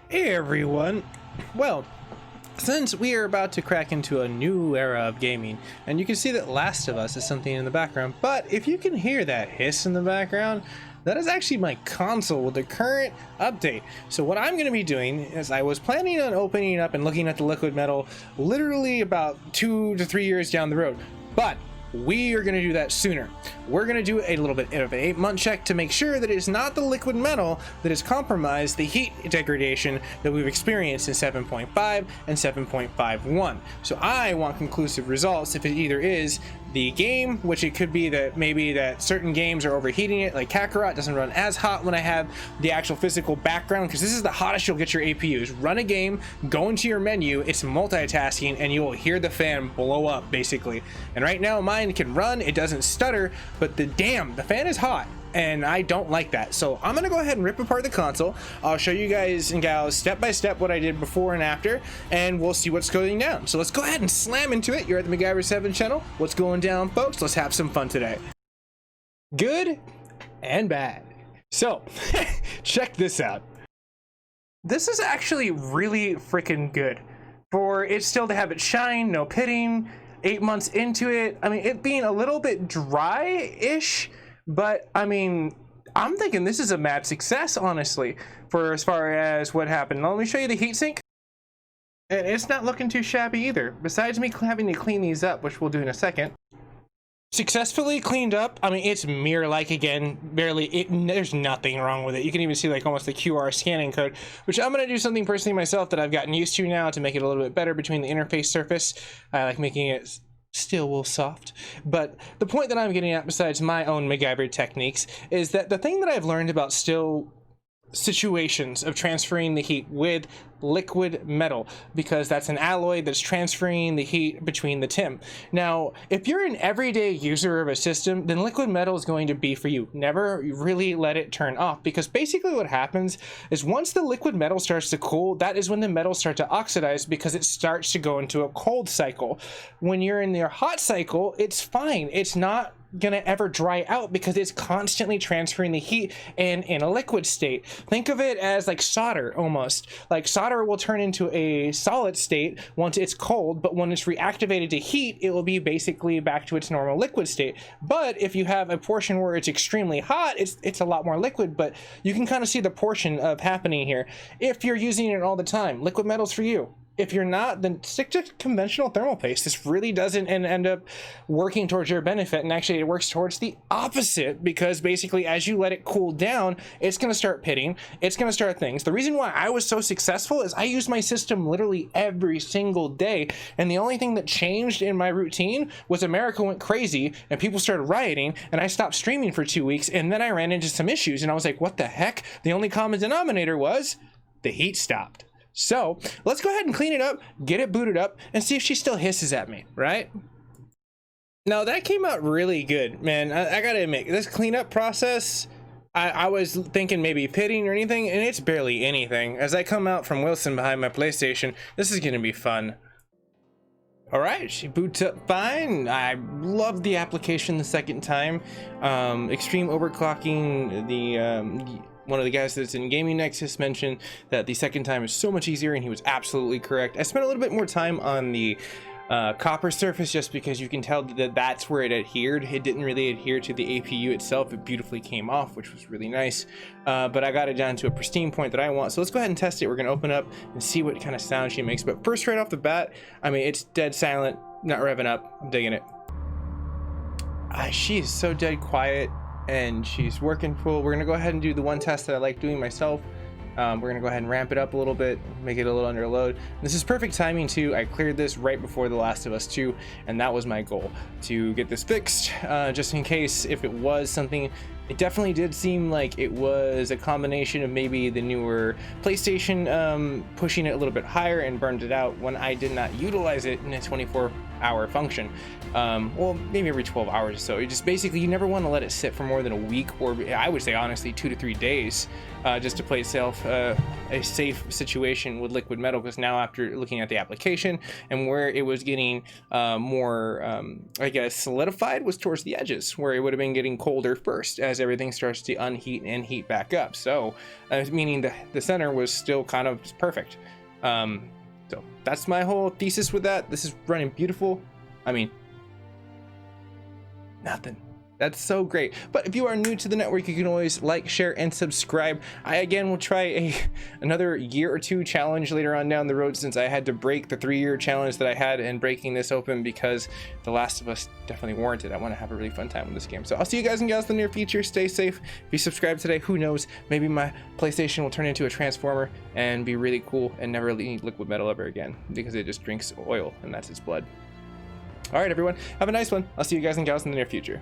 Hey everyone! Well, since we are about to crack into a new era of gaming, and you can see that Last of Us is something in the background, but if you can hear that hiss in the background, that is actually my console with the current update. So what I'm going to be doing is I was planning on opening up and looking at the liquid metal literally about 2 to 3 years down the road, but we are going to do that sooner. We're going to do a little bit of an 8-month check to make sure that it's not the liquid metal that has compromised the heat degradation that we've experienced in 7.5 and 7.51. So I want conclusive results if it either is the game, which it could be that maybe that certain games are overheating it, like Kakarot doesn't run as hot when I have the actual physical background, because this is the hottest you'll get your APUs. Run a game, go into your menu, it's multitasking, and you will hear the fan blow up basically. And right now mine can run, it doesn't stutter, but the fan is hot and I don't like that. So I'm gonna go ahead and rip apart the console. I'll show you guys and gals step by step what I did before and after, and we'll see what's going down. So let's go ahead and slam into it. You're at the MacGyver7 channel. What's going down, folks? Let's have some fun today. Good and bad. So check this out. This is actually really freaking good for it still to have it shine, no pitting, 8 months into it. I mean, it being a little bit dry-ish, but I mean, I'm thinking this is a mad success, honestly, for as far as what happened. Now, let me show you the heatsink. And it's not looking too shabby either. Besides me having to clean these up, which we'll do in a second. Successfully cleaned up. I mean, it's mirror-like again, barely. There's nothing wrong with it. You can even see like almost the QR scanning code, which I'm gonna do something personally myself that I've gotten used to now to make it a little bit better between the interface surface. I like making it still wool soft. But the point that I'm getting at, besides my own MacGyver techniques, is that the thing that I've learned about still situations of transferring the heat with liquid metal, because that's an alloy that's transferring the heat between the TIM. Now, if you're an everyday user of a system, then liquid metal is going to be for you. Never really let it turn off, because basically what happens is once the liquid metal starts to cool, that is when the metals start to oxidize, because it starts to go into a cold cycle. When you're in your hot cycle, it's fine. It's not gonna ever dry out because it's constantly transferring the heat and in a liquid state. Think of it as like solder, almost. Like solder will turn into a solid state once it's cold, but when it's reactivated to heat, it will be basically back to its normal liquid state. But if you have a portion where it's extremely hot, it's a lot more liquid, but you can kind of see the portion of happening here. If you're using it all the time, liquid metal's for you. If you're not, then stick to conventional thermal paste. This really doesn't end up working towards your benefit, and actually it works towards the opposite, because basically as you let it cool down, it's going to start pitting, it's going to start things. The reason why I was so successful is I used my system literally every single day, and the only thing that changed in my routine was America went crazy and people started rioting, and I stopped streaming for 2 weeks, and then I ran into some issues and I was like, what the heck? The only common denominator was the heat stopped. So let's go ahead and clean it up, get it booted up, and see if she still hisses at me, right? Now that came out really good, man. I gotta admit, this cleanup process, I was thinking maybe pitting or anything, and it's barely anything. As I come out from Wilson behind my PlayStation, this is gonna be fun. All right, she boots up fine. I love the application the second time. Extreme overclocking, one of the guys that's in Gaming Nexus mentioned that the second time is so much easier, and he was absolutely correct. I spent a little bit more time on the copper surface just because you can tell that that's where it adhered. It didn't really adhere to the APU itself. It beautifully came off, which was really nice. But I got it down to a pristine point that I want. So let's go ahead and test it. We're gonna open up and see what kind of sound she makes. But first, right off the bat, I mean, it's dead silent, not revving up. I'm digging it. She is so dead quiet, and she's working full. We're gonna go ahead and do the one test that I like doing myself. We're gonna go ahead and ramp it up a little bit, make it a little under load. This is perfect timing too. I cleared this right before The Last of Us 2, and that was my goal, to get this fixed, just in case if it was something. It definitely did seem like it was a combination of maybe the newer PlayStation pushing it a little bit higher and burned it out when I did not utilize it in a 24 hour function. Well, maybe every 12 hours or so. You just basically, you never want to let it sit for more than a week, or I would say honestly 2 to 3 days, just to play itself a safe situation with liquid metal. Because now, after looking at the application and where it was getting more I guess solidified, was towards the edges, where it would have been getting colder first as everything starts to unheat and heat back up. So meaning the center was still kind of perfect. So that's my whole thesis with that. This is running beautiful. I mean, nothing. That's so great. But if you are new to the network, you can always like, share, and subscribe. I again will try another year or two challenge later on down the road, since I had to break the 3-year challenge that I had in breaking this open, because The Last of Us definitely warranted. I want to have a really fun time with this game. So I'll see you guys and gals in the near future. Stay safe. If you subscribe today, who knows, maybe my PlayStation will turn into a transformer and be really cool and never need liquid metal ever again, because it just drinks oil and that's its blood. All right, everyone, have a nice one. I'll see you guys and gals in the near future.